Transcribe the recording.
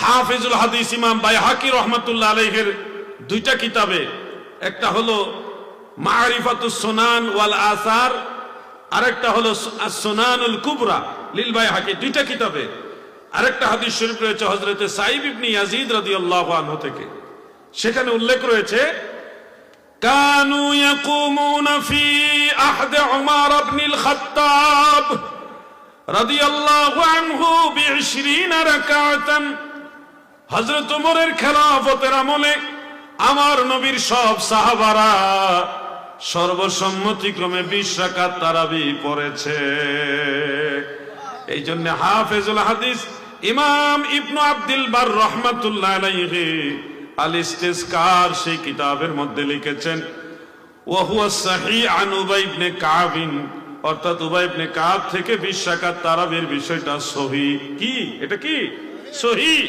হাফিজুল হাদিস ইমাম বাইহাকি রাহমাতুল্লাহ আলাইহির দুইটা কিতাবে, একটা হলো মারিফাতুস সুনান ওয়াল আসার, আরেকটা হলো as-সুনানুল কুবরা লিল বাইহাকি, দুইটা কিতাবে আরেকটা হাদিস শরীফ রয়েছে হযরত সাইব ইবনে ইয়াজিদ রাদিয়াল্লাহু আনহু থেকে। সেখানে উল্লেখ রয়েছে কানু ইয়াকুমুনা ফি আহদ উমর ইবনুল খাত্তাব রাদিয়াল্লাহু আনহু বি20 রাকাতান। হযরত ওমরের খেলাফতের আমলে আমার নবীর সব সাহাবারা সর্বসম্মতিক্রমে 20 রাকাত তারাবি পড়েছে। এই জন্য হাফেজুল হাদিস ইমাম ইবনু আব্দুল বার রাহমাতুল্লাহ আলাইহি আল ইস্তিসকার সেই কিতাবের মধ্যে লিখেছেন ওয়া হুয়া সহিহ আন উবাই ইবনে কাব, অর্থাৎ উবাই ইবনে কাব থেকে 20 রাকাত তারাবির বিষয়টা সহিহ। কি এটা? কি সহিহ।